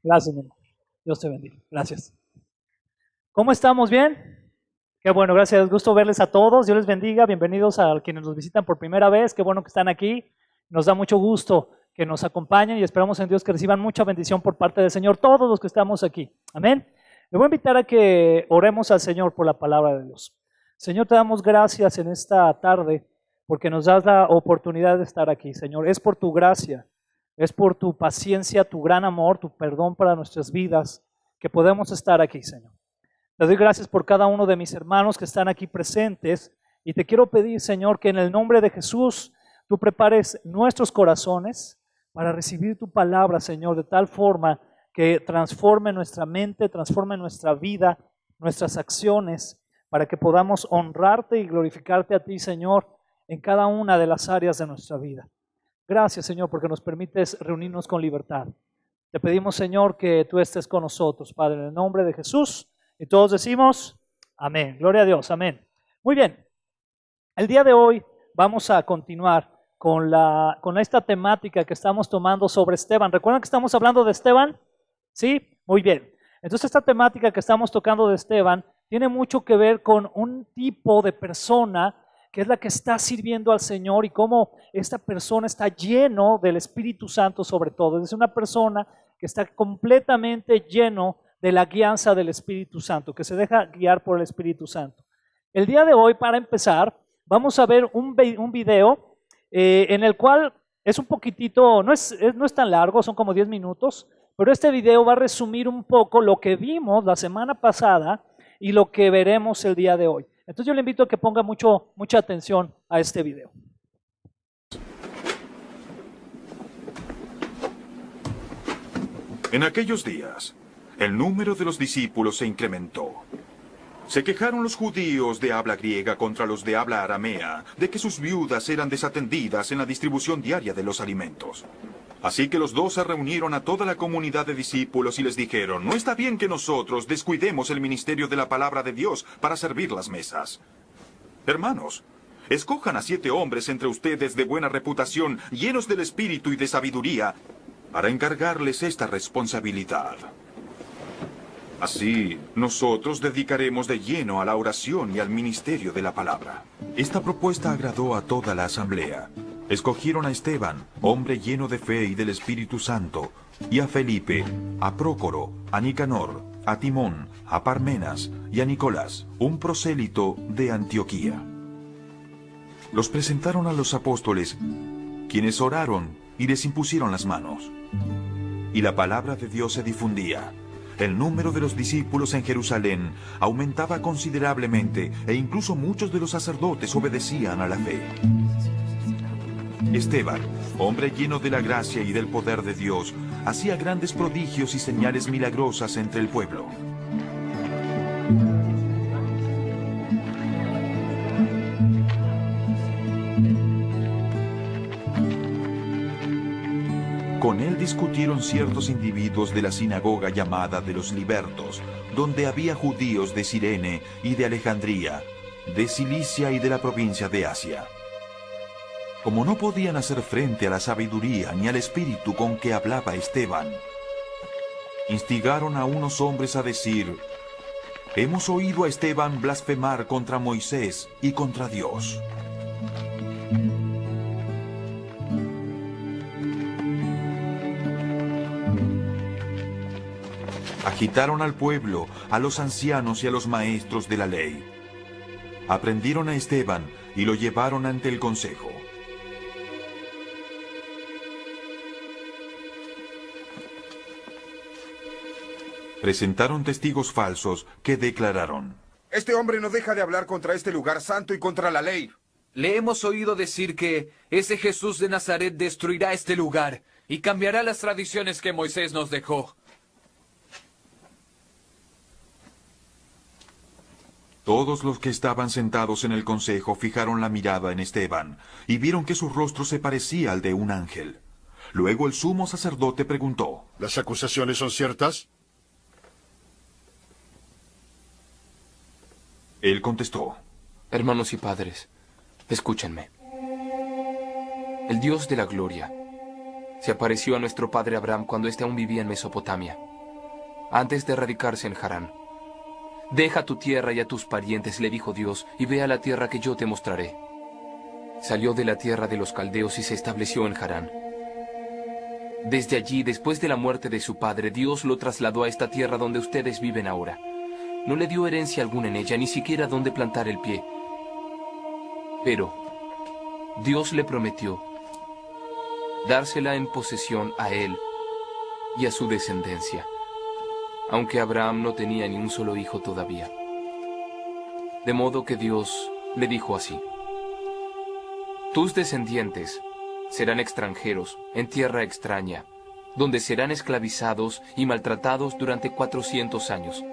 Gracias, mi amor. Dios te bendiga. Gracias. ¿Cómo estamos? ¿Bien? Qué bueno, gracias. Gusto verles a todos. Dios les bendiga. Bienvenidos a quienes nos visitan por primera vez. Qué bueno que están aquí. Nos da mucho gusto que nos acompañen y esperamos en Dios que reciban mucha bendición por parte del Señor, todos los que estamos aquí. Amén. Le voy a invitar a que oremos al Señor por la palabra de Dios. Señor, te damos gracias en esta tarde porque nos das la oportunidad de estar aquí, Señor. Es por tu gracia, es por tu paciencia, tu gran amor, tu perdón para nuestras vidas que podemos estar aquí, Señor. Te doy gracias por cada uno de mis hermanos que están aquí presentes y te quiero pedir, Señor, que en el nombre de Jesús tú prepares nuestros corazones para recibir tu palabra, Señor, de tal forma que transforme nuestra mente, transforme nuestra vida, nuestras acciones, para que podamos honrarte y glorificarte a ti, Señor, en cada una de las áreas de nuestra vida. Gracias, Señor, porque nos permites reunirnos con libertad. Te pedimos, Señor, que tú estés con nosotros, Padre, en el nombre de Jesús. Y todos decimos, amén. Gloria a Dios, amén. Muy bien. El día de hoy vamos a continuar con esta temática que estamos tomando sobre Esteban. ¿Recuerdan que estamos hablando de Esteban? ¿Sí? Muy bien. Entonces esta temática que estamos tocando de Esteban tiene mucho que ver con un tipo de persona que es la que está sirviendo al Señor y cómo esta persona está lleno del Espíritu Santo sobre todo. Es una persona que está completamente lleno de la guianza del Espíritu Santo, que se deja guiar por el Espíritu Santo. El día de hoy, para empezar, vamos a ver un video en el cual es un poquitito, no es tan largo, son como 10 minutos, pero este video va a resumir un poco lo que vimos la semana pasada y lo que veremos el día de hoy. Entonces yo le invito a que ponga mucha atención a este video. En aquellos días, el número de los discípulos se incrementó. Se quejaron los judíos de habla griega contra los de habla aramea de que sus viudas eran desatendidas en la distribución diaria de los alimentos. Así que los 12 reunieron a toda la comunidad de discípulos y les dijeron: no está bien que nosotros descuidemos el ministerio de la palabra de Dios para servir las mesas. Hermanos, escojan a 7 hombres entre ustedes de buena reputación, llenos del espíritu y de sabiduría, para encargarles esta responsabilidad. Así, nosotros dedicaremos de lleno a la oración y al ministerio de la palabra. Esta propuesta agradó a toda la asamblea. Escogieron a Esteban, hombre lleno de fe y del Espíritu Santo, y a Felipe, a Prócoro, a Nicanor, a Timón, a Parmenas y a Nicolás, un prosélito de Antioquía. Los presentaron a los apóstoles, quienes oraron y les impusieron las manos. Y la palabra de Dios se difundía. El número de los discípulos en Jerusalén aumentaba considerablemente e incluso muchos de los sacerdotes obedecían a la fe. Esteban, hombre lleno de la gracia y del poder de Dios, hacía grandes prodigios y señales milagrosas entre el pueblo. Con él discutieron ciertos individuos de la sinagoga llamada de los Libertos, donde había judíos de Cirene y de Alejandría, de Cilicia y de la provincia de Asia. Como no podían hacer frente a la sabiduría ni al espíritu con que hablaba Esteban, instigaron a unos hombres a decir: hemos oído a Esteban blasfemar contra Moisés y contra Dios. Agitaron al pueblo, a los ancianos y a los maestros de la ley. Aprendieron a Esteban y lo llevaron ante el consejo. Presentaron testigos falsos que declararon: este hombre no deja de hablar contra este lugar santo y contra la ley. Le hemos oído decir que ese Jesús de Nazaret destruirá este lugar y cambiará las tradiciones que Moisés nos dejó. Todos los que estaban sentados en el consejo fijaron la mirada en Esteban y vieron que su rostro se parecía al de un ángel. Luego el sumo sacerdote preguntó: ¿las acusaciones son ciertas? Él contestó: Hermanos y padres, escúchenme. El Dios de la gloria se apareció a nuestro padre Abraham cuando éste aún vivía en Mesopotamia, antes de radicarse en Harán. Deja tu tierra y a tus parientes, le dijo Dios, y ve a la tierra que yo te mostraré. Salió de la tierra de los caldeos y se estableció en Harán. Desde allí, después de la muerte de su padre, Dios lo trasladó a esta tierra donde ustedes viven ahora. No le dio herencia alguna en ella, ni siquiera donde plantar el pie. Pero Dios le prometió dársela en posesión a él y a su descendencia, aunque Abraham no tenía ni un solo hijo todavía. De modo que Dios le dijo así: tus descendientes serán extranjeros en tierra extraña, donde serán esclavizados y maltratados durante 400 años.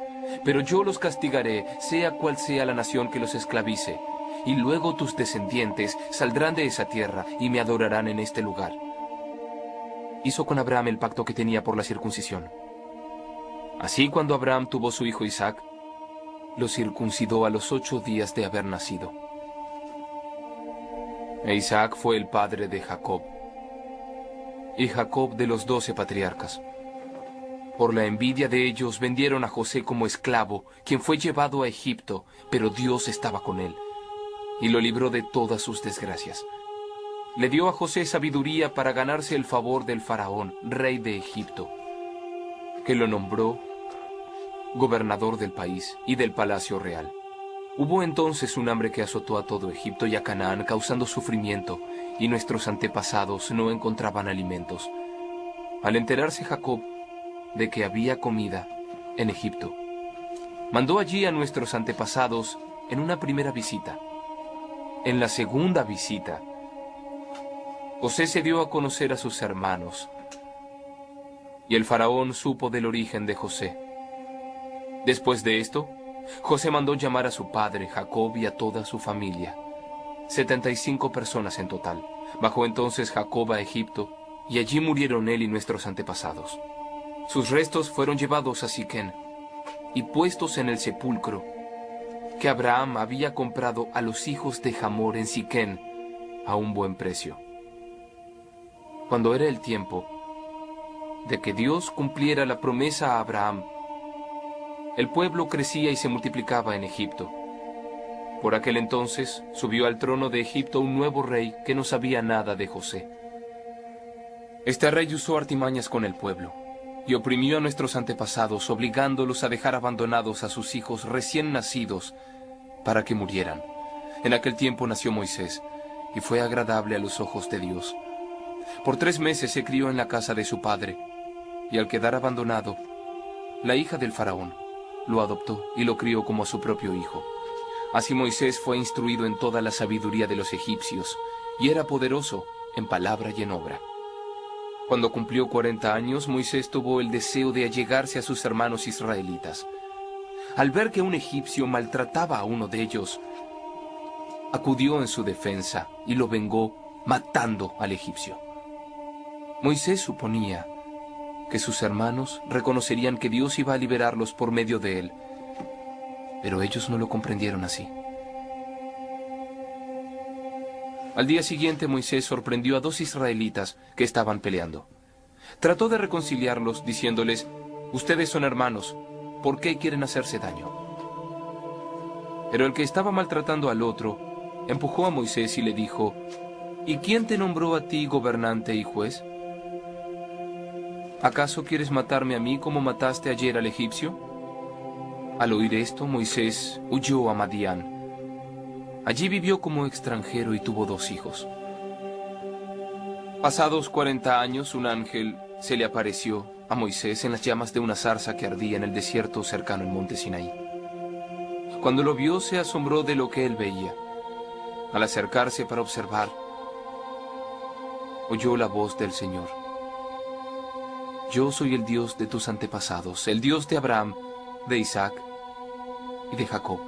Pero yo los castigaré, sea cual sea la nación que los esclavice, y luego tus descendientes saldrán de esa tierra y me adorarán en este lugar. Hizo con Abraham el pacto que tenía por la circuncisión. Así, cuando Abraham tuvo su hijo Isaac, lo circuncidó a los 8 días de haber nacido. E Isaac fue el padre de Jacob, y Jacob de los 12 patriarcas. Por la envidia de ellos vendieron a José como esclavo, quien fue llevado a Egipto, pero Dios estaba con él, y lo libró de todas sus desgracias. Le dio a José sabiduría para ganarse el favor del faraón, rey de Egipto, que lo nombró gobernador del país y del palacio real. Hubo entonces un hambre que azotó a todo Egipto y a Canaán, causando sufrimiento, y nuestros antepasados no encontraban alimentos. Al enterarse Jacob de que había comida en Egipto, mandó allí a nuestros antepasados en una primera visita. En la segunda visita, José se dio a conocer a sus hermanos, y el faraón supo del origen de José. Después de esto, José mandó llamar a su padre Jacob y a toda su familia, 75 personas en total. Bajó entonces Jacob a Egipto, y allí murieron él y nuestros antepasados. Sus restos fueron llevados a Siquén y puestos en el sepulcro que Abraham había comprado a los hijos de Hamor en Siquén a un buen precio. Cuando era el tiempo de que Dios cumpliera la promesa a Abraham, el pueblo crecía y se multiplicaba en Egipto. Por aquel entonces subió al trono de Egipto un nuevo rey que no sabía nada de José. Este rey usó artimañas con el pueblo y oprimió a nuestros antepasados, obligándolos a dejar abandonados a sus hijos recién nacidos para que murieran. En aquel tiempo nació Moisés y fue agradable a los ojos de Dios. Por 3 meses se crió en la casa de su padre, y al quedar abandonado, la hija del faraón lo adoptó y lo crió como a su propio hijo. Así Moisés fue instruido en toda la sabiduría de los egipcios, y era poderoso en palabra y en obra. Cuando cumplió 40 años, Moisés tuvo el deseo de allegarse a sus hermanos israelitas. Al ver que un egipcio maltrataba a uno de ellos, acudió en su defensa y lo vengó matando al egipcio. Moisés suponía que sus hermanos reconocerían que Dios iba a liberarlos por medio de él, pero ellos no lo comprendieron así. Al día siguiente Moisés sorprendió a 2 israelitas que estaban peleando. Trató de reconciliarlos diciéndoles: ustedes son hermanos, ¿por qué quieren hacerse daño? Pero el que estaba maltratando al otro empujó a Moisés y le dijo: ¿y quién te nombró a ti gobernante y juez? ¿Acaso quieres matarme a mí como mataste ayer al egipcio? Al oír esto, Moisés huyó a Madián. Allí vivió como extranjero y tuvo 2 hijos. Pasados 40 años, un ángel se le apareció a Moisés en las llamas de una zarza que ardía en el desierto cercano al monte Sinaí. Cuando lo vio, se asombró de lo que él veía. Al acercarse para observar, oyó la voz del Señor: yo soy el Dios de tus antepasados, el Dios de Abraham, de Isaac y de Jacob.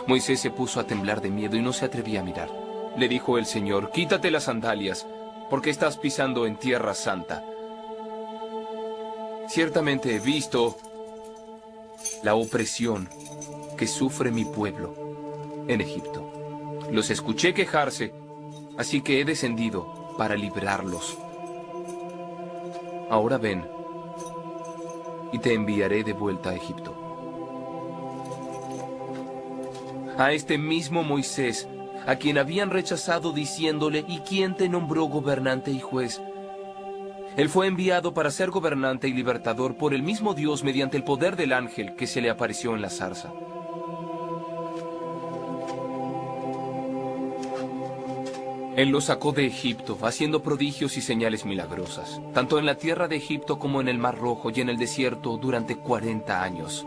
Moisés se puso a temblar de miedo y no se atrevía a mirar. Le dijo el Señor: quítate las sandalias, porque estás pisando en tierra santa. Ciertamente he visto la opresión que sufre mi pueblo en Egipto. Los escuché quejarse, así que he descendido para librarlos. Ahora ven, y te enviaré de vuelta a Egipto. A este mismo Moisés, a quien habían rechazado diciéndole, ¿y quién te nombró gobernante y juez? Él fue enviado para ser gobernante y libertador por el mismo Dios mediante el poder del ángel que se le apareció en la zarza. Él los sacó de Egipto, haciendo prodigios y señales milagrosas, tanto en la tierra de Egipto como en el Mar Rojo y en el desierto durante 40 años.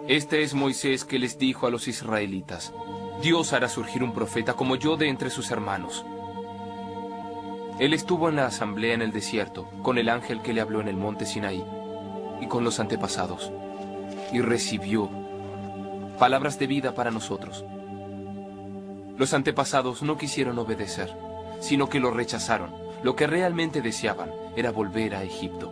Este es Moisés que les dijo a los israelitas, Dios hará surgir un profeta como yo de entre sus hermanos. Él estuvo en la asamblea en el desierto, con el ángel que le habló en el monte Sinaí, y con los antepasados, y recibió palabras de vida para nosotros. Los antepasados no quisieron obedecer, sino que lo rechazaron. Lo que realmente deseaban era volver a Egipto.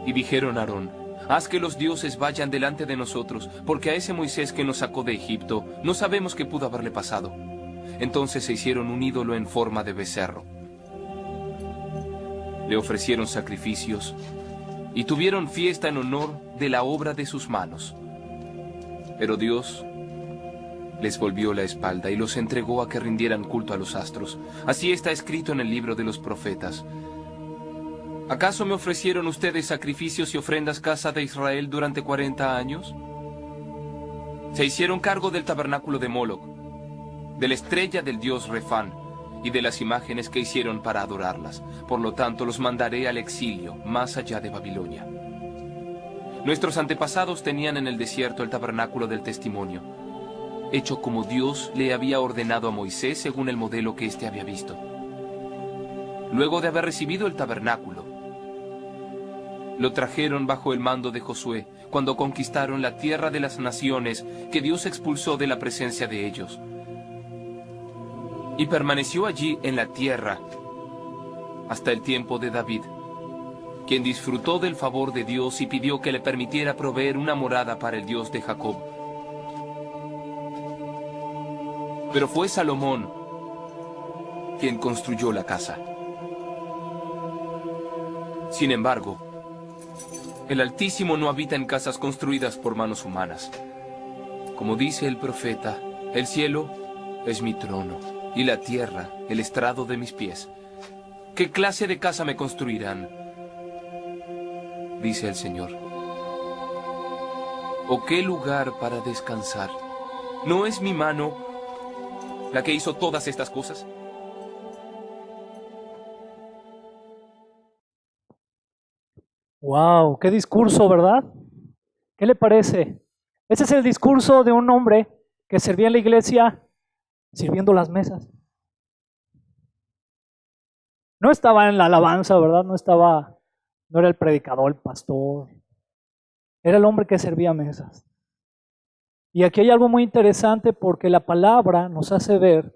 Y dijeron a Aarón, haz que los dioses vayan delante de nosotros, porque a ese Moisés que nos sacó de Egipto no sabemos qué pudo haberle pasado. Entonces se hicieron un ídolo en forma de becerro. Le ofrecieron sacrificios y tuvieron fiesta en honor de la obra de sus manos. Pero Dios les volvió la espalda y los entregó a que rindieran culto a los astros. Así está escrito en el libro de los profetas. ¿Acaso me ofrecieron ustedes sacrificios y ofrendas, casa de Israel, durante 40 años? Se hicieron cargo del tabernáculo de Moloc, de la estrella del dios Refán y de las imágenes que hicieron para adorarlas. Por lo tanto, los mandaré al exilio, más allá de Babilonia. Nuestros antepasados tenían en el desierto el tabernáculo del testimonio, hecho como Dios le había ordenado a Moisés según el modelo que éste había visto. Luego de haber recibido el tabernáculo, lo trajeron bajo el mando de Josué, cuando conquistaron la tierra de las naciones que Dios expulsó de la presencia de ellos. Y permaneció allí en la tierra hasta el tiempo de David, quien disfrutó del favor de Dios y pidió que le permitiera proveer una morada para el Dios de Jacob. Pero fue Salomón quien construyó la casa. Sin embargo, el Altísimo no habita en casas construidas por manos humanas. Como dice el profeta, el cielo es mi trono y la tierra el estrado de mis pies. ¿Qué clase de casa me construirán?, dice el Señor. ¿O qué lugar para descansar? ¿No es mi mano la que hizo todas estas cosas? Wow, qué discurso, ¿verdad? ¿Qué le parece? Ese es el discurso de un hombre que servía en la iglesia sirviendo las mesas. No estaba en la alabanza, ¿verdad? No era el predicador, el pastor. Era el hombre que servía mesas. Y aquí hay algo muy interesante porque la palabra nos hace ver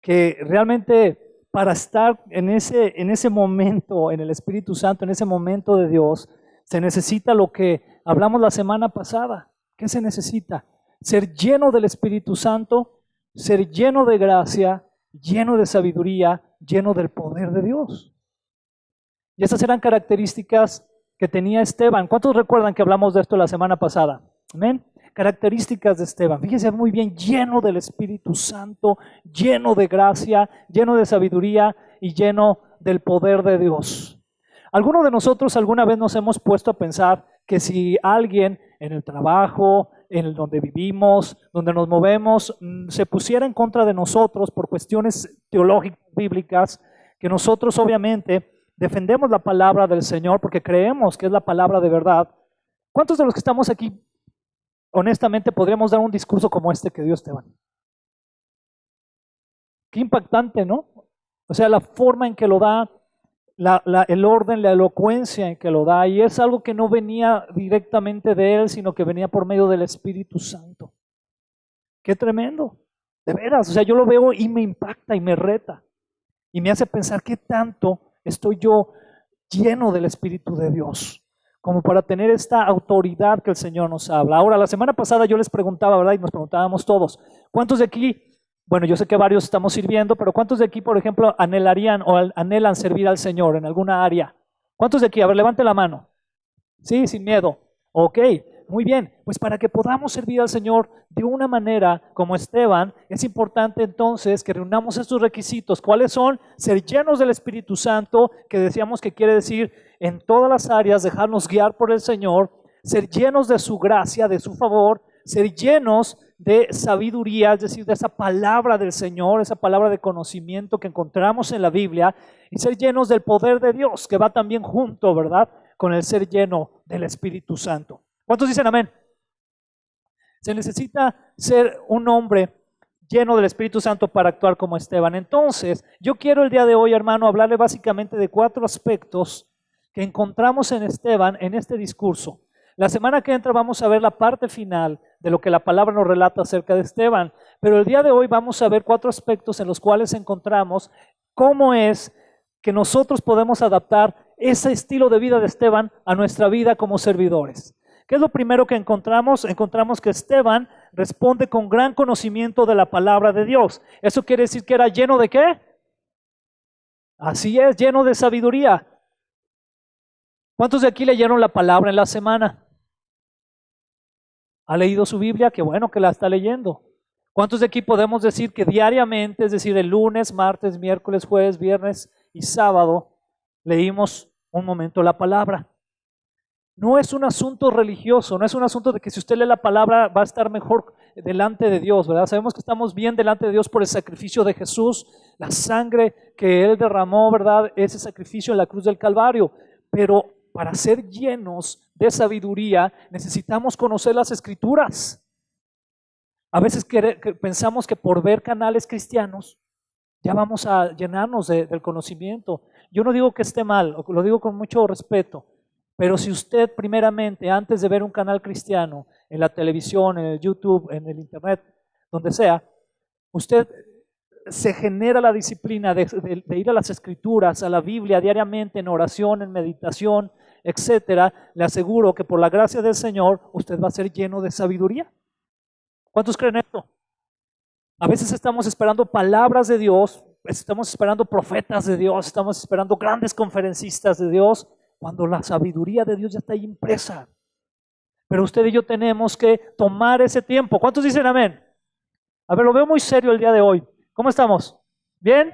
que realmente para estar en ese momento, en el Espíritu Santo, en ese momento de Dios, se necesita lo que hablamos la semana pasada. ¿Qué se necesita? Ser lleno del Espíritu Santo, ser lleno de gracia, lleno de sabiduría, lleno del poder de Dios. Y esas eran características que tenía Esteban. ¿Cuántos recuerdan que hablamos de esto la semana pasada? Amén. Características de Esteban. Fíjense muy bien, lleno del Espíritu Santo, lleno de gracia, lleno de sabiduría y lleno del poder de Dios. ¿Alguno de nosotros alguna vez nos hemos puesto a pensar que si alguien en el trabajo, en donde vivimos, donde nos movemos, se pusiera en contra de nosotros por cuestiones teológicas, bíblicas, que nosotros obviamente defendemos la palabra del Señor porque creemos que es la palabra de verdad? ¿Cuántos de los que estamos aquí honestamente podríamos dar un discurso como este que dio Esteban? Qué impactante, ¿no? O sea, la forma en que lo da, el orden, la elocuencia en que lo da, y es algo que no venía directamente de él, sino que venía por medio del Espíritu Santo. Qué tremendo, de veras. O sea, yo lo veo y me impacta y me reta y me hace pensar qué tanto estoy yo lleno del Espíritu de Dios como para tener esta autoridad que el Señor nos habla. Ahora, la semana pasada yo les preguntaba, ¿verdad? Y nos preguntábamos todos, ¿cuántos de aquí, bueno, yo sé que varios estamos sirviendo, pero ¿cuántos de aquí, por ejemplo, anhelarían o anhelan servir al Señor en alguna área? ¿Cuántos de aquí? A ver, levante la mano. Sí, sin miedo. Ok, muy bien. Pues para que podamos servir al Señor de una manera como Esteban, es importante entonces que reunamos estos requisitos. ¿Cuáles son? Ser llenos del Espíritu Santo, que decíamos que quiere decir en todas las áreas, dejarnos guiar por el Señor, ser llenos de su gracia, de su favor, ser llenos de sabiduría, es decir, de esa palabra del Señor, esa palabra de conocimiento que encontramos en la Biblia, y ser llenos del poder de Dios, que va también junto, ¿verdad?, con el ser lleno del Espíritu Santo. ¿Cuántos dicen amén? Se necesita ser un hombre lleno del Espíritu Santo para actuar como Esteban. Entonces, yo quiero el día de hoy, hermano, hablarle básicamente de 4 aspectos que encontramos en Esteban en este discurso. La semana que entra vamos a ver la parte final de lo que la palabra nos relata acerca de Esteban, pero el día de hoy vamos a ver 4 aspectos en los cuales encontramos cómo es que nosotros podemos adaptar ese estilo de vida de Esteban a nuestra vida como servidores. ¿Qué es lo primero que encontramos? Encontramos que Esteban responde con gran conocimiento de la palabra de Dios. ¿Eso quiere decir que era lleno de qué? Así es, lleno de sabiduría. ¿Cuántos de aquí leyeron la palabra en la semana? ¿Ha leído su Biblia? Qué bueno que la está leyendo. ¿Cuántos de aquí podemos decir que diariamente, es decir, el lunes, martes, miércoles, jueves, viernes y sábado, leímos un momento la palabra? No es un asunto religioso, no es un asunto de que si usted lee la palabra va a estar mejor delante de Dios, ¿verdad? Sabemos que estamos bien delante de Dios por el sacrificio de Jesús, la sangre que Él derramó, ¿verdad? Ese sacrificio en la cruz del Calvario. Pero para ser llenos de sabiduría necesitamos conocer las Escrituras. A veces pensamos que por ver canales cristianos ya vamos a llenarnos del conocimiento. Yo no digo que esté mal, lo digo con mucho respeto. Pero si usted primeramente, antes de ver un canal cristiano, en la televisión, en el YouTube, en el internet, donde sea, usted se genera la disciplina de ir a las Escrituras, a la Biblia diariamente, en oración, en meditación, etcétera, le aseguro que por la gracia del Señor, usted va a ser lleno de sabiduría. ¿Cuántos creen esto? A veces estamos esperando palabras de Dios, estamos esperando profetas de Dios, estamos esperando grandes conferencistas de Dios, cuando la sabiduría de Dios ya está ahí impresa. Pero usted y yo tenemos que tomar ese tiempo. ¿Cuántos dicen amén? A ver, lo veo muy serio el día de hoy. ¿Cómo estamos? ¿Bien?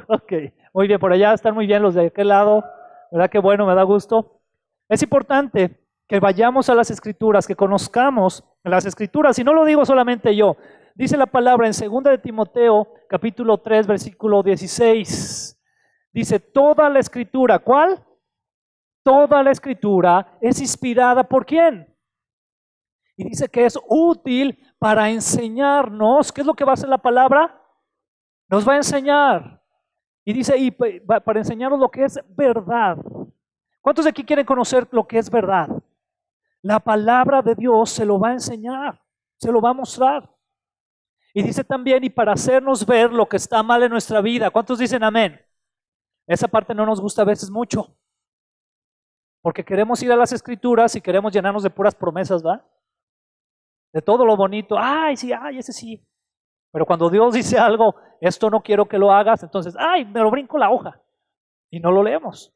Ok, muy bien, por allá están muy bien los de aquel lado. ¿Verdad que bueno? Me da gusto. Es importante que vayamos a las Escrituras, que conozcamos las Escrituras. Y no lo digo solamente yo. Dice la palabra en 2 de Timoteo, capítulo 3, versículo 16. Dice, toda la Escritura, ¿cuál? Toda la Escritura es inspirada ¿por quién? Y dice que es útil para enseñarnos. ¿Qué es lo que va a hacer la palabra? Nos va a enseñar. Y dice, y para enseñarnos lo que es verdad. ¿Cuántos de aquí quieren conocer lo que es verdad? La palabra de Dios se lo va a enseñar, se lo va a mostrar. Y dice también, y para hacernos ver lo que está mal en nuestra vida. ¿Cuántos dicen amén? Esa parte no nos gusta a veces mucho. Porque queremos ir a las Escrituras y queremos llenarnos de puras promesas, ¿va? De todo lo bonito. Ay, sí, ay, ese sí. Pero cuando Dios dice algo, esto no quiero que lo hagas, entonces, ay, me lo brinco la hoja. Y no lo leemos.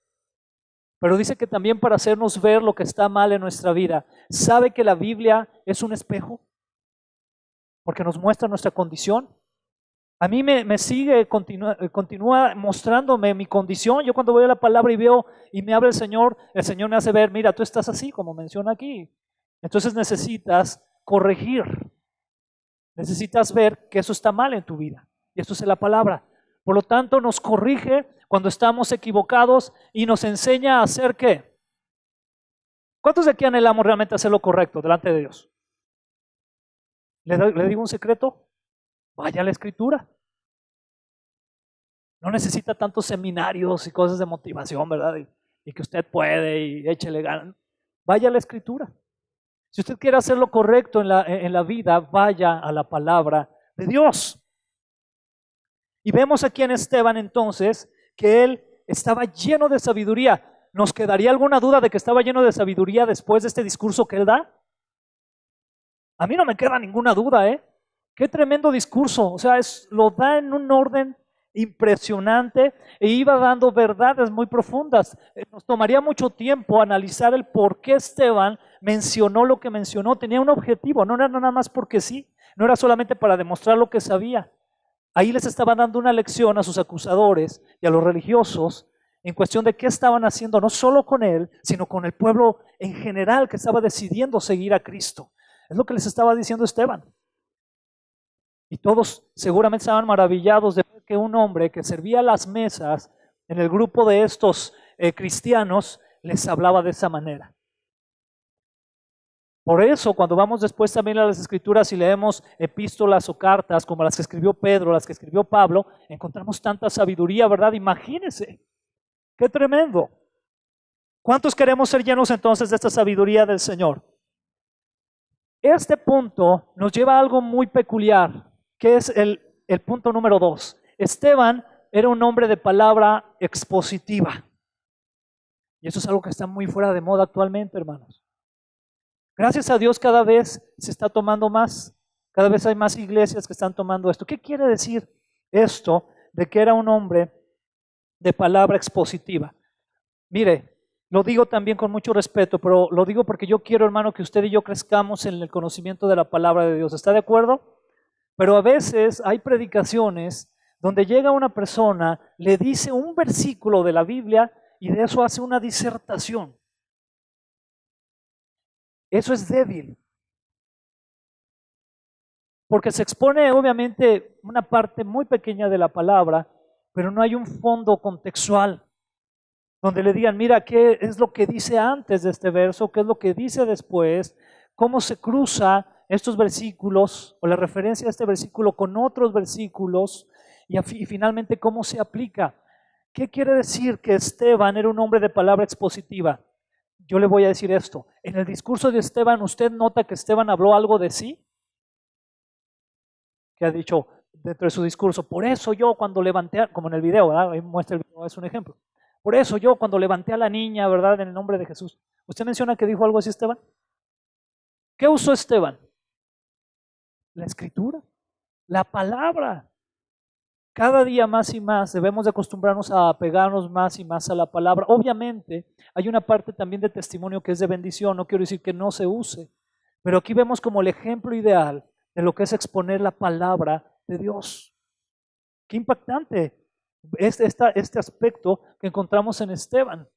Pero dice que también para hacernos ver lo que está mal en nuestra vida. ¿Sabe que la Biblia es un espejo? Porque nos muestra nuestra condición. A mí me sigue, continúa mostrándome mi condición. Yo cuando voy a la palabra y veo y me habla el Señor me hace ver, mira, tú estás así, como menciona aquí. Entonces necesitas corregir. Necesitas ver que eso está mal en tu vida. Y esto es la palabra. Por lo tanto, nos corrige cuando estamos equivocados y nos enseña a hacer ¿qué? ¿Cuántos de aquí anhelamos realmente hacer lo correcto delante de Dios? ¿Le digo un secreto? Vaya a la Escritura. No necesita tantos seminarios y cosas de motivación, ¿verdad? Y que usted puede y échele ganas. Vaya a la Escritura. Si usted quiere hacer lo correcto en la vida, vaya a la palabra de Dios. Y vemos aquí en Esteban entonces que él estaba lleno de sabiduría. ¿Nos quedaría alguna duda de que estaba lleno de sabiduría después de este discurso que él da? A mí no me queda ninguna duda, ¿eh? Qué tremendo discurso. O sea, lo da en un orden impresionante e iba dando verdades muy profundas. Nos tomaría mucho tiempo analizar el por qué Esteban mencionó lo que mencionó. Tenía un objetivo, no era nada más porque sí, no era solamente para demostrar lo que sabía. Ahí les estaba dando una lección a sus acusadores y a los religiosos en cuestión de qué estaban haciendo, no solo con él, sino con el pueblo en general que estaba decidiendo seguir a Cristo. Es lo que les estaba diciendo Esteban. Y todos seguramente estaban maravillados de ver que un hombre que servía las mesas en el grupo de estos cristianos les hablaba de esa manera. Por eso, cuando vamos después también a las Escrituras y leemos epístolas o cartas como las que escribió Pedro, las que escribió Pablo, encontramos tanta sabiduría, ¿verdad? Imagínense, qué tremendo. ¿Cuántos queremos ser llenos entonces de esta sabiduría del Señor? Este punto nos lleva a algo muy peculiar, que es el punto número 2. Esteban era un hombre de palabra expositiva. Y eso es algo que está muy fuera de moda actualmente, hermanos. Gracias a Dios cada vez se está tomando más, cada vez hay más iglesias que están tomando esto. ¿Qué quiere decir esto de que era un hombre de palabra expositiva? Mire, lo digo también con mucho respeto, pero lo digo porque yo quiero, hermano, que usted y yo crezcamos en el conocimiento de la palabra de Dios. ¿Está de acuerdo? Pero a veces hay predicaciones donde llega una persona, le dice un versículo de la Biblia y de eso hace una disertación. Eso es débil. Porque se expone obviamente una parte muy pequeña de la palabra, pero no hay un fondo contextual donde le digan, mira, ¿qué es lo que dice antes de este verso? ¿Qué es lo que dice después? ¿Cómo se cruza estos versículos o la referencia a este versículo con otros versículos? Y finalmente, ¿cómo se aplica? ¿Qué quiere decir que Esteban era un hombre de palabra expositiva? Yo le voy a decir esto. En el discurso de Esteban, ¿usted nota que Esteban habló algo de sí? Que ha dicho dentro de su discurso, por eso yo cuando levanté, como en el video, ¿verdad? Ahí muestra el video, es un ejemplo. Por eso yo cuando levanté a la niña, ¿verdad? En el nombre de Jesús. ¿Usted menciona que dijo algo así Esteban? ¿Qué usó Esteban? La escritura, la palabra. Cada día más y más debemos de acostumbrarnos a apegarnos más y más a la palabra. Obviamente hay una parte también de testimonio que es de bendición, no quiero decir que no se use, pero aquí vemos como el ejemplo ideal de lo que es exponer la palabra de Dios. Qué impactante es este aspecto que encontramos en Esteban.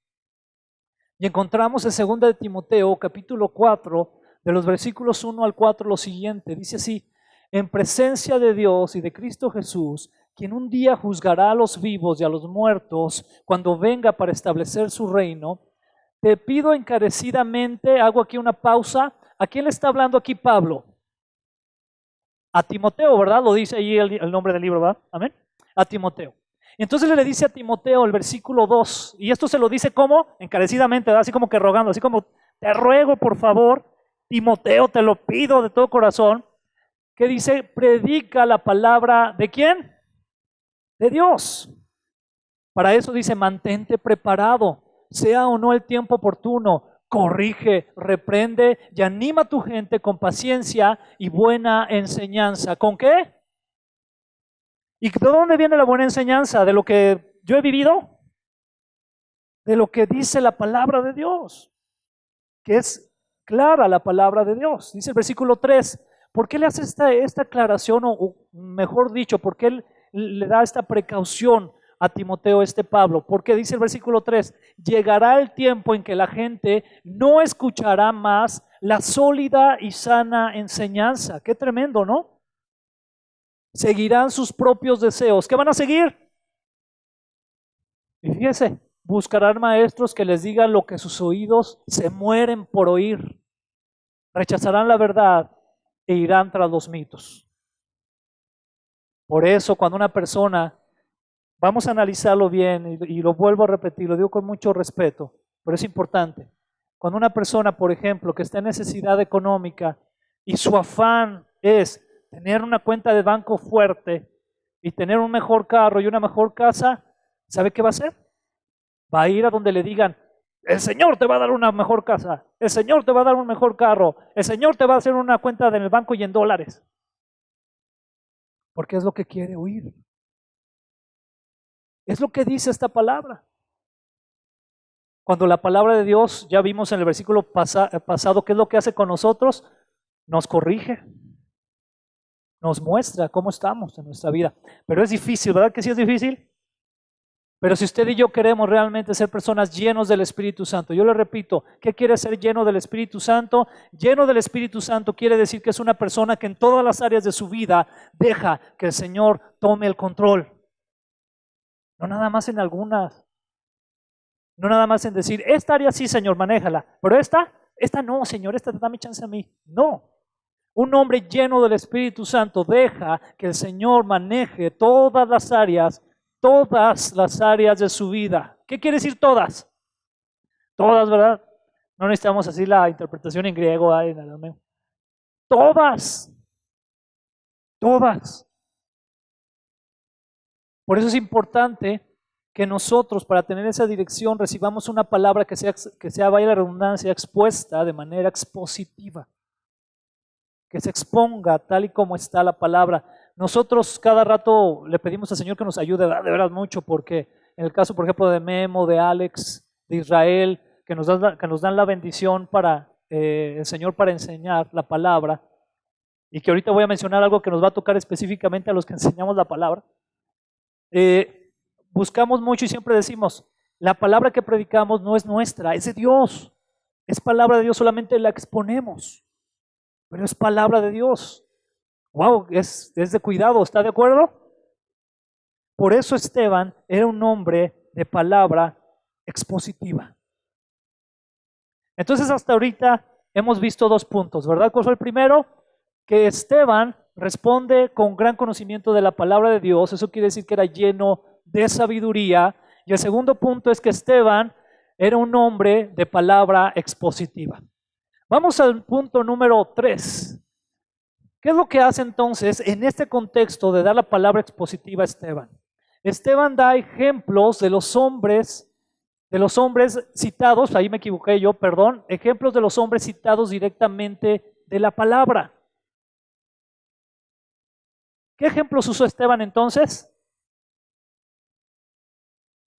Y encontramos en 2 de Timoteo, capítulo 4, de los versículos 1 al 4, lo siguiente. Dice así, en presencia de Dios y de Cristo Jesús, quien un día juzgará a los vivos y a los muertos cuando venga para establecer su reino, te pido encarecidamente, hago aquí una pausa. ¿A quién le está hablando aquí Pablo? A Timoteo, ¿verdad? Lo dice ahí el nombre del libro, ¿verdad? Amén. A Timoteo. Y entonces le dice a Timoteo el versículo 2, y esto se lo dice ¿cómo? Encarecidamente, ¿verdad? Así como que rogando, así como te ruego por favor, Timoteo, te lo pido de todo corazón, que dice, predica la palabra ¿de quién? De Dios. Para eso dice, mantente preparado, sea o no el tiempo oportuno, corrige, reprende y anima a tu gente con paciencia y buena enseñanza. ¿Con qué? ¿Y de dónde viene la buena enseñanza? ¿De lo que yo he vivido? De lo que dice la palabra de Dios, que es clara la palabra de Dios. Dice el versículo 3, ¿por qué le hace esta aclaración? O mejor dicho, ¿por qué le da esta precaución a Timoteo Pablo? Porque dice el versículo 3, llegará el tiempo en que la gente no escuchará más la sólida y sana enseñanza. Qué tremendo, ¿no? Seguirán sus propios deseos. ¿Qué van a seguir? Y fíjese, buscarán maestros que les digan lo que sus oídos se mueren por oír. Rechazarán la verdad e irán tras los mitos. Por eso, cuando una persona, vamos a analizarlo bien y lo vuelvo a repetir, lo digo con mucho respeto, pero es importante. Cuando una persona, por ejemplo, que está en necesidad económica y su afán es tener una cuenta de banco fuerte y tener un mejor carro y una mejor casa, ¿sabe qué va a hacer? Va a ir a donde le digan, el Señor te va a dar una mejor casa, el Señor te va a dar un mejor carro, el Señor te va a hacer una cuenta en el banco y en dólares. Porque es lo que quiere oír. Es lo que dice esta palabra. Cuando la palabra de Dios, ya vimos en el versículo pasado, ¿qué es lo que hace con nosotros? Nos corrige, nos muestra cómo estamos en nuestra vida. Pero es difícil, ¿verdad que sí es difícil? Pero si usted y yo queremos realmente ser personas llenos del Espíritu Santo, yo le repito, ¿qué quiere ser lleno del Espíritu Santo? Lleno del Espíritu Santo quiere decir que es una persona que en todas las áreas de su vida deja que el Señor tome el control. No nada más en algunas. No nada más en decir, esta área sí, Señor, manéjala, pero esta no, Señor, esta dame chance a mí. No. Un hombre lleno del Espíritu Santo deja que el Señor maneje todas las áreas de su vida. ¿Qué quiere decir todas? Todas, ¿verdad? No necesitamos así la interpretación en griego. Todas. Todas. Por eso es importante que nosotros, para tener esa dirección, recibamos una palabra que sea, vaya la redundancia, expuesta de manera expositiva. Que se exponga tal y como está la palabra. Nosotros cada rato le pedimos al Señor que nos ayude, de verdad mucho, porque en el caso, por ejemplo, de Memo, de Alex, de Israel, que nos dan la bendición para el Señor para enseñar la palabra, y que ahorita voy a mencionar algo que nos va a tocar específicamente a los que enseñamos la palabra. Buscamos mucho y siempre decimos, la palabra que predicamos no es nuestra, es de Dios. Es palabra de Dios, solamente la exponemos, pero es palabra de Dios. Wow, es de cuidado, ¿está de acuerdo? Por eso Esteban era un hombre de palabra expositiva. Entonces hasta ahorita hemos visto 2 puntos, ¿verdad? ¿Cuál fue el primero? Que Esteban responde con gran conocimiento de la palabra de Dios, eso quiere decir que era lleno de sabiduría. Y el segundo punto es que Esteban era un hombre de palabra expositiva. Vamos al punto número 3. ¿Qué es lo que hace entonces en este contexto de dar la palabra expositiva a Esteban? Esteban da ejemplos de los hombres citados, ahí me equivoqué yo, perdón, ejemplos de los hombres citados directamente de la palabra. ¿Qué ejemplos usó Esteban entonces?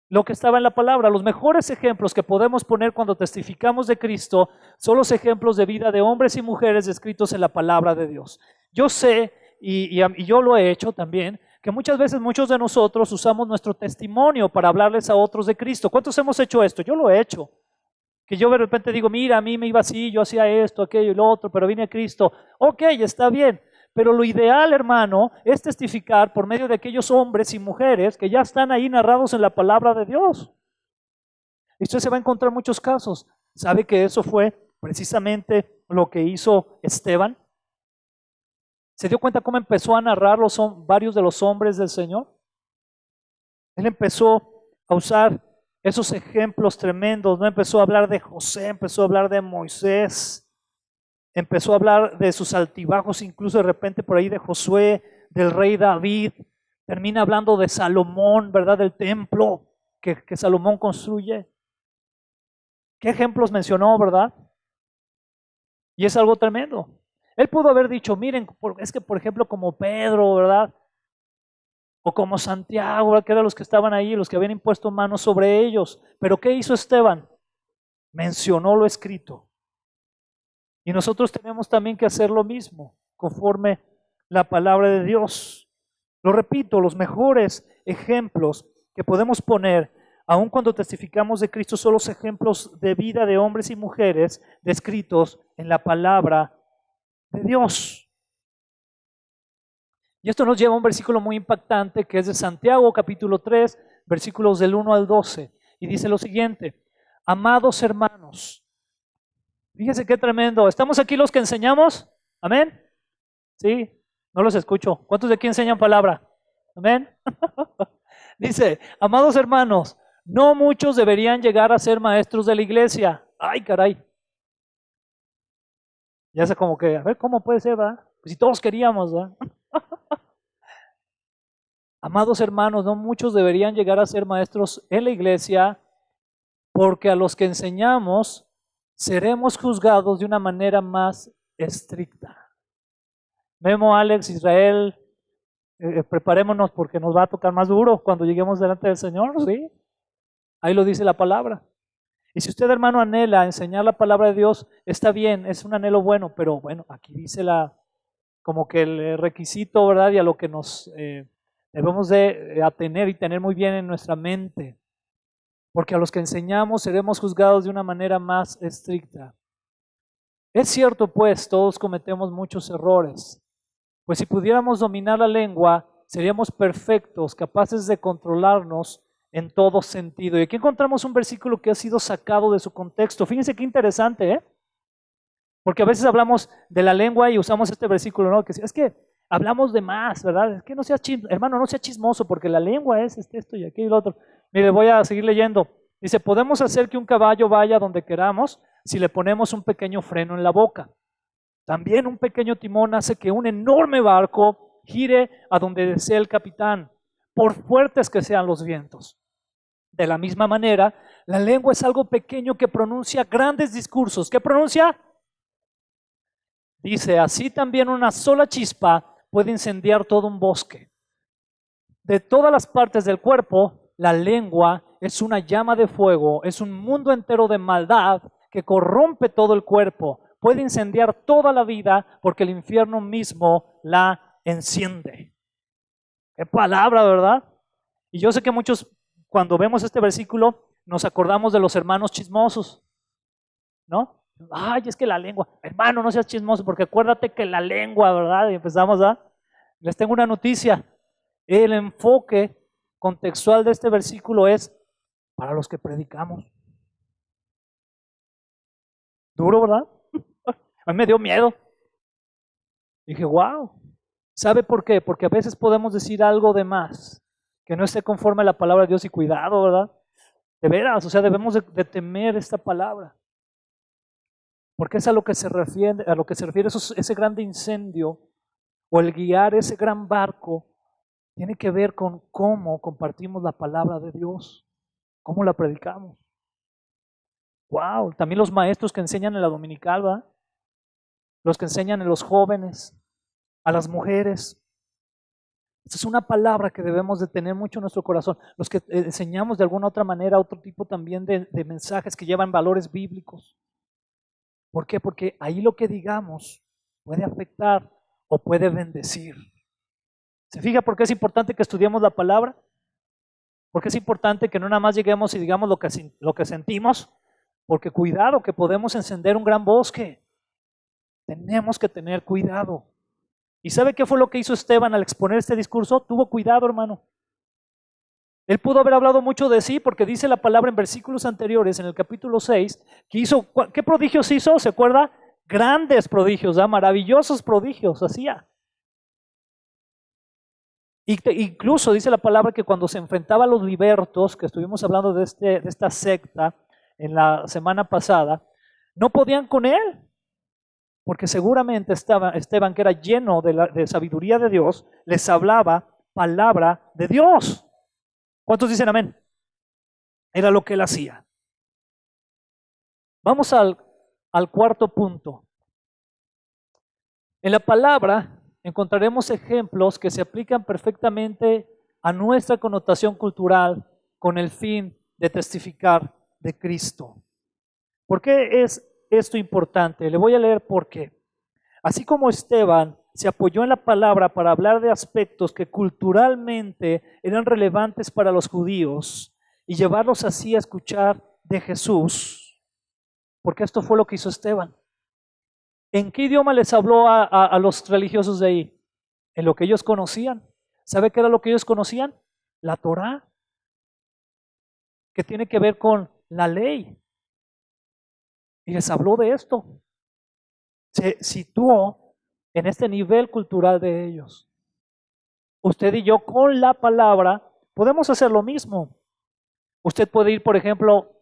Lo que estaba en la palabra. Los mejores ejemplos que podemos poner cuando testificamos de Cristo son los ejemplos de vida de hombres y mujeres descritos en la palabra de Dios. Yo sé, y yo lo he hecho también, que muchas veces muchos de nosotros usamos nuestro testimonio para hablarles a otros de Cristo. ¿Cuántos hemos hecho esto? Yo lo he hecho. Que yo de repente digo, mira, a mí me iba así, yo hacía esto, aquello y lo otro, pero vine a Cristo. Ok, está bien. Pero lo ideal, hermano, es testificar por medio de aquellos hombres y mujeres que ya están ahí narrados en la palabra de Dios. Y usted se va a encontrar muchos casos. ¿Sabe que eso fue precisamente lo que hizo Esteban? ¿Se dio cuenta cómo empezó a narrar varios de los hombres del Señor? Él empezó a usar esos ejemplos tremendos, ¿no? Empezó a hablar de José, empezó a hablar de Moisés, empezó a hablar de sus altibajos, incluso de repente por ahí de Josué, del rey David. Termina hablando de Salomón, ¿verdad? Del templo que Salomón construye. ¿Qué ejemplos mencionó, verdad? Y es algo tremendo. Él pudo haber dicho, miren, es que por ejemplo como Pedro, ¿verdad? O como Santiago, ¿verdad? Que eran los que estaban ahí, los que habían impuesto manos sobre ellos. Pero ¿qué hizo Esteban? Mencionó lo escrito. Y nosotros tenemos también que hacer lo mismo, conforme la palabra de Dios. Lo repito, los mejores ejemplos que podemos poner, aun cuando testificamos de Cristo, son los ejemplos de vida de hombres y mujeres descritos en la palabra de Dios. Y esto nos lleva a un versículo muy impactante que es de Santiago capítulo 3, versículos del 1 al 12. Y dice lo siguiente: amados hermanos, fíjense qué tremendo. ¿Estamos aquí los que enseñamos? ¿Amén? ¿Sí? No los escucho. ¿Cuántos de aquí enseñan palabra? ¿Amén? Dice, amados hermanos, no muchos deberían llegar a ser maestros de la iglesia. Ay, caray. Ya sé como que, a ver, ¿cómo puede ser, verdad? Pues si todos queríamos, ¿verdad? Amados hermanos, no muchos deberían llegar a ser maestros en la iglesia, porque a los que enseñamos seremos juzgados de una manera más estricta. Memo, Alex, Israel, Preparémonos porque nos va a tocar más duro cuando lleguemos delante del Señor, ¿sí? Ahí lo dice la palabra. Y si usted, hermano, anhela enseñar la palabra de Dios, está bien, es un anhelo bueno, pero bueno, aquí dice como que el requisito, ¿verdad? Y a lo que nos debemos de atener y tener muy bien en nuestra mente. Porque a los que enseñamos seremos juzgados de una manera más estricta. Es cierto, pues, todos cometemos muchos errores. Pues si pudiéramos dominar la lengua, seríamos perfectos, capaces de controlarnos en todo sentido. Y aquí encontramos un versículo que ha sido sacado de su contexto. Fíjense qué interesante, ¿eh? Porque a veces hablamos de la lengua y usamos este versículo, ¿no? Que es que hablamos de más, ¿verdad? Es que no sea hermano, no sea chismoso, porque la lengua es esto y aquello y lo otro. Mire, voy a seguir leyendo. Dice, podemos hacer que un caballo vaya donde queramos si le ponemos un pequeño freno en la boca. También un pequeño timón hace que un enorme barco gire a donde desee el capitán, por fuertes que sean los vientos. De la misma manera, la lengua es algo pequeño que pronuncia grandes discursos. ¿Qué pronuncia? Dice, así también una sola chispa puede incendiar todo un bosque. De todas las partes del cuerpo, la lengua es una llama de fuego, es un mundo entero de maldad que corrompe todo el cuerpo. Puede incendiar toda la vida porque el infierno mismo la enciende. Qué palabra, ¿verdad? Y yo sé que muchos, cuando vemos este versículo, nos acordamos de los hermanos chismosos, ¿no? Ay, es que la lengua, hermano, no seas chismoso, porque acuérdate que la lengua, ¿verdad? Y empezamos a, les tengo una noticia. El enfoque contextual de este versículo es para los que predicamos. Duro, ¿verdad? A mí me dio miedo. Dije, wow. ¿Sabe por qué? Porque a veces podemos decir algo de más que no esté conforme a la palabra de Dios y cuidado, ¿verdad? De veras, o sea, debemos de temer esta palabra. Porque es a lo que se refiere, ese grande incendio o el guiar ese gran barco tiene que ver con cómo compartimos la palabra de Dios, cómo la predicamos. Wow, también los maestros que enseñan en la dominical, ¿verdad? Los que enseñan en los jóvenes, a las mujeres. Esta es una palabra que debemos de tener mucho en nuestro corazón. Los que enseñamos de alguna otra manera otro tipo también de mensajes que llevan valores bíblicos. ¿Por qué? Porque ahí lo que digamos puede afectar o puede bendecir. ¿Se fija por qué es importante que estudiemos la palabra? Porque es importante que no nada más lleguemos y digamos lo que sentimos, porque cuidado que podemos encender un gran bosque. Tenemos que tener cuidado. ¿Y sabe qué fue lo que hizo Esteban al exponer este discurso? Tuvo cuidado, hermano. Él pudo haber hablado mucho de sí porque dice la palabra en versículos anteriores, en el capítulo 6, que hizo, ¿qué prodigios hizo? ¿Se acuerda? Grandes prodigios, maravillosos prodigios hacía. Incluso dice la palabra que cuando se enfrentaba a los libertos, que estuvimos hablando de esta secta en la semana pasada, no podían con él. Porque seguramente Esteban, que era lleno de sabiduría de Dios, les hablaba palabra de Dios. ¿Cuántos dicen amén? Era lo que él hacía. Vamos al cuarto punto. En la palabra encontraremos ejemplos que se aplican perfectamente a nuestra connotación cultural con el fin de testificar de Cristo. ¿Por qué es esto importante? Le voy a leer por qué. Así como Esteban se apoyó en la palabra para hablar de aspectos que culturalmente eran relevantes para los judíos y llevarlos así a escuchar de Jesús, porque esto fue lo que hizo Esteban. ¿En qué idioma les habló a los religiosos de ahí? En lo que ellos conocían. ¿Sabe qué era lo que ellos conocían? La Torá, que tiene que ver con la ley. Y les habló de esto. Se situó en este nivel cultural de ellos. Usted y yo con la palabra podemos hacer lo mismo. Usted puede ir, por ejemplo,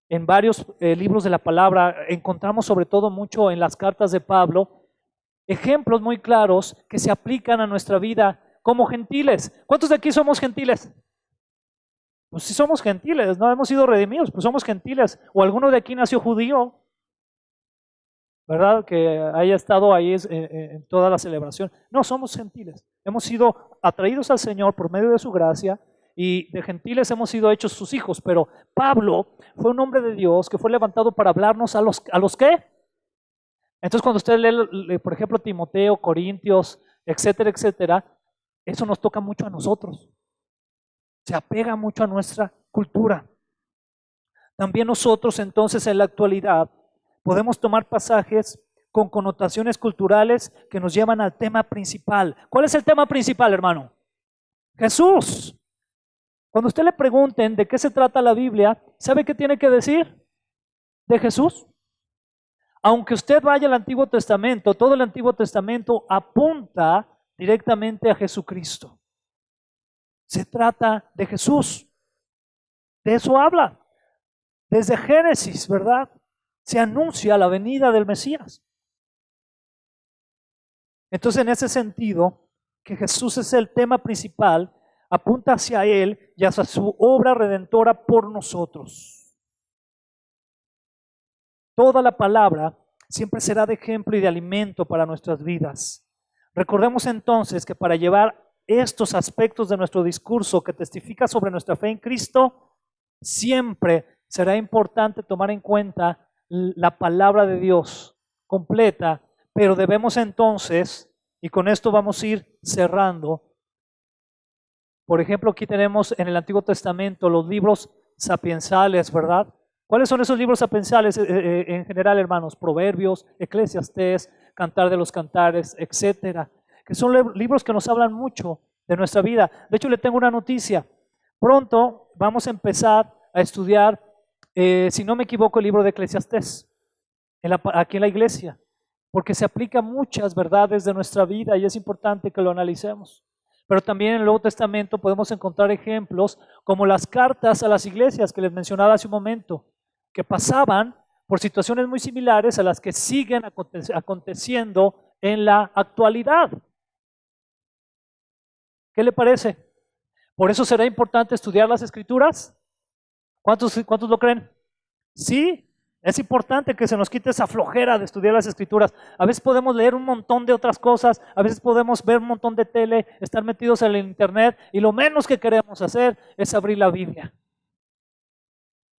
en varios libros de la palabra, encontramos sobre todo mucho en las cartas de Pablo, ejemplos muy claros que se aplican a nuestra vida como gentiles. ¿Cuántos de aquí somos gentiles? Pues sí somos gentiles, no hemos sido redimidos, pues somos gentiles. O alguno de aquí nació judío. ¿verdad? Que haya estado ahí en toda la celebración. No, somos gentiles. Hemos sido atraídos al Señor por medio de su gracia y de gentiles hemos sido hechos sus hijos. Pero Pablo fue un hombre de Dios que fue levantado para hablarnos a los ¿qué? Entonces cuando usted lee, por ejemplo, Timoteo, Corintios, etcétera, etcétera, eso nos toca mucho a nosotros. Se apega mucho a nuestra cultura. También nosotros entonces en la actualidad podemos tomar pasajes con connotaciones culturales que nos llevan al tema principal. ¿Cuál es el tema principal, hermano? Jesús. Cuando usted le pregunten de qué se trata la Biblia, ¿sabe qué tiene que decir? De Jesús. Aunque usted vaya al Antiguo Testamento, todo el Antiguo Testamento apunta directamente a Jesucristo. Se trata de Jesús. De eso habla. Desde Génesis, ¿verdad? Se anuncia la venida del Mesías. Entonces, en ese sentido, que Jesús es el tema principal, apunta hacia Él y hacia su obra redentora por nosotros. Toda la palabra siempre será de ejemplo y de alimento para nuestras vidas. Recordemos entonces que para llevar estos aspectos de nuestro discurso que testifica sobre nuestra fe en Cristo, siempre será importante tomar en cuenta la palabra de Dios completa, pero debemos entonces, y con esto vamos a ir cerrando, por ejemplo, aquí tenemos en el Antiguo Testamento los libros sapiensales, ¿verdad? ¿Cuáles son esos libros sapiensales en general, hermanos? Proverbios, Eclesiastés, Cantar de los Cantares, etcétera, que son libros que nos hablan mucho de nuestra vida. De hecho, le tengo una noticia. Pronto vamos a empezar a estudiar, si no me equivoco, el libro de Eclesiastés aquí en la iglesia, porque se aplica muchas verdades de nuestra vida y es importante que lo analicemos. Pero también en el Nuevo Testamento podemos encontrar ejemplos como las cartas a las iglesias que les mencionaba hace un momento, que pasaban por situaciones muy similares a las que siguen aconteciendo en la actualidad. ¿Qué le parece? Por eso será importante estudiar las Escrituras. ¿Cuántos lo creen? Sí, es importante que se nos quite esa flojera de estudiar las Escrituras. A veces podemos leer un montón de otras cosas, a veces podemos ver un montón de tele, estar metidos en el internet y lo menos que queremos hacer es abrir la Biblia.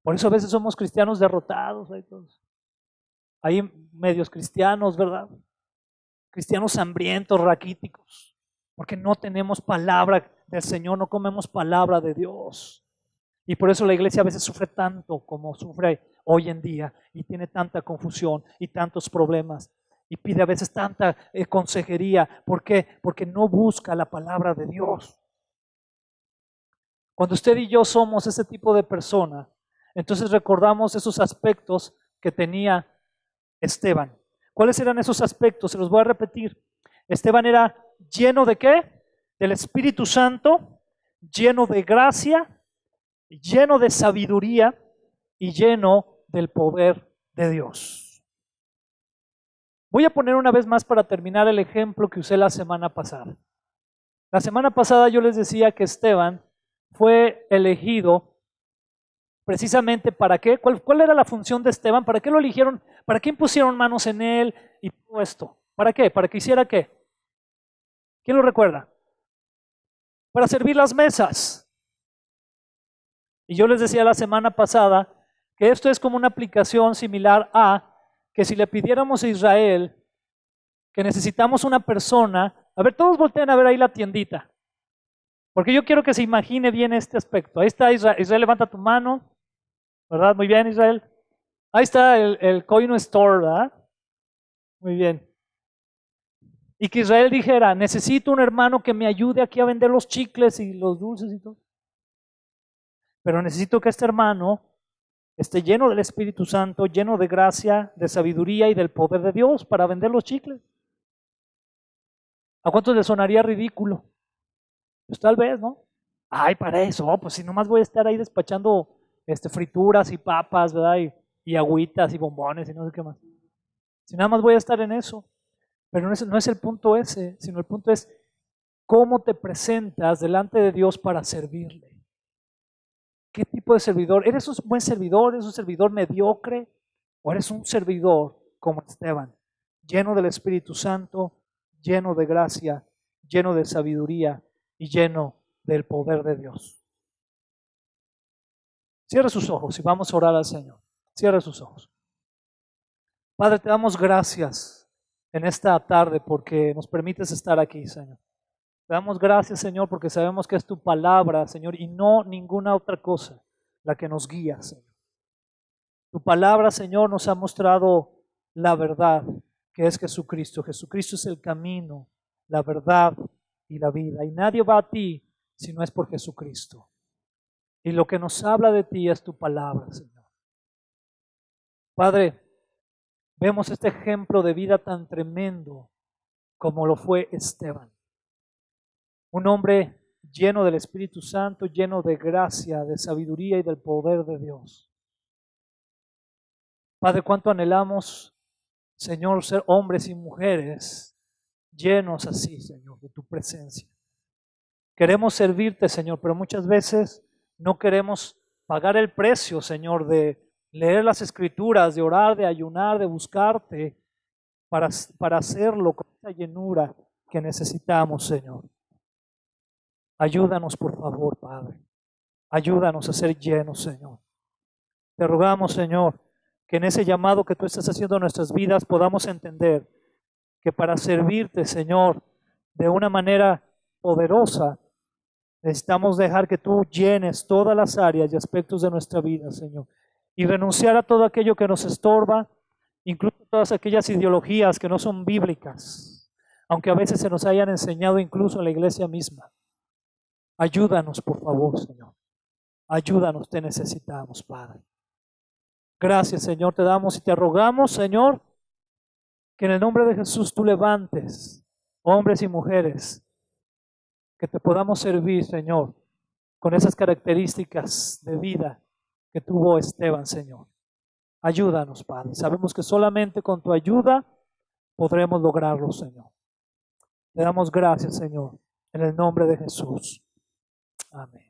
Por eso a veces somos cristianos derrotados. Hay medios cristianos, ¿verdad? Cristianos hambrientos, raquíticos, porque no tenemos palabra del Señor, no comemos palabra de Dios. Y por eso la iglesia a veces sufre tanto como sufre hoy en día y tiene tanta confusión y tantos problemas y pide a veces tanta consejería. ¿Por qué? Porque no busca la palabra de Dios. Cuando usted y yo somos ese tipo de persona, entonces recordamos esos aspectos que tenía Esteban. ¿Cuáles eran esos aspectos? Se los voy a repetir. Esteban era lleno ¿de qué? Del Espíritu Santo, lleno de gracia, lleno de sabiduría y lleno del poder de Dios. Voy a poner una vez más para terminar el ejemplo que usé la semana pasada. La semana pasada yo les decía que Esteban fue elegido precisamente ¿para qué? ¿Cuál era la función de Esteban? ¿Para qué lo eligieron? ¿Para qué impusieron manos en él y todo esto? ¿Para qué? ¿Para que hiciera qué? ¿Quién lo recuerda? Para servir las mesas. Y yo les decía la semana pasada que esto es como una aplicación similar a que si le pidiéramos a Israel que necesitamos una persona, a ver, todos volteen a ver ahí la tiendita, porque yo quiero que se imagine bien este aspecto. Ahí está Israel, Israel, levanta tu mano, ¿verdad? Muy bien, Israel. Ahí está el Coin Store, ¿verdad? Muy bien. Y que Israel dijera, necesito un hermano que me ayude aquí a vender los chicles y los dulces y todo. Pero necesito que este hermano esté lleno del Espíritu Santo, lleno de gracia, de sabiduría y del poder de Dios para vender los chicles. ¿A cuántos les sonaría ridículo? Pues tal vez, ¿no? Ay, para eso, pues si nomás voy a estar ahí despachando frituras y papas, ¿verdad? Y agüitas y bombones y no sé qué más. Si nada más voy a estar en eso. Pero no es el punto ese, sino el punto es cómo te presentas delante de Dios para servirle. ¿Qué tipo de servidor? ¿Eres un buen servidor? ¿Eres un servidor mediocre? ¿O eres un servidor como Esteban? lleno del Espíritu Santo, lleno de gracia, lleno de sabiduría y lleno del poder de Dios. Cierre sus ojos y vamos a orar al Señor. Cierre sus ojos. Padre, te damos gracias en esta tarde porque nos permites estar aquí, Señor. Te damos gracias, Señor, porque sabemos que es tu palabra, Señor, y no ninguna otra cosa la que nos guía, Señor. Tu palabra, Señor, nos ha mostrado la verdad, que es Jesucristo. Jesucristo es el camino, la verdad y la vida. Y nadie va a ti si no es por Jesucristo. Y lo que nos habla de ti es tu palabra, Señor. Padre, vemos este ejemplo de vida tan tremendo como lo fue Esteban. Un hombre lleno del Espíritu Santo, lleno de gracia, de sabiduría y del poder de Dios. Padre, cuánto anhelamos, Señor, ser hombres y mujeres llenos así, Señor, de tu presencia. Queremos servirte, Señor, pero muchas veces no queremos pagar el precio, Señor, de leer las Escrituras, de orar, de ayunar, de buscarte para hacerlo con esa llenura que necesitamos, Señor. Ayúdanos, por favor, Padre. Ayúdanos a ser llenos, Señor. Te rogamos, Señor, que en ese llamado que tú estás haciendo en nuestras vidas podamos entender que para servirte, Señor, de una manera poderosa, necesitamos dejar que tú llenes todas las áreas y aspectos de nuestra vida, Señor, y renunciar a todo aquello que nos estorba, incluso todas aquellas ideologías que no son bíblicas, aunque a veces se nos hayan enseñado incluso en la iglesia misma. Ayúdanos, por favor, Señor. Ayúdanos, te necesitamos, Padre. Gracias, Señor, te damos y te rogamos, Señor, que en el nombre de Jesús tú levantes hombres y mujeres que te podamos servir, Señor, con esas características de vida que tuvo Esteban, Señor. Ayúdanos, Padre. Sabemos que solamente con tu ayuda podremos lograrlo, Señor. Te damos gracias, Señor, en el nombre de Jesús. Amén.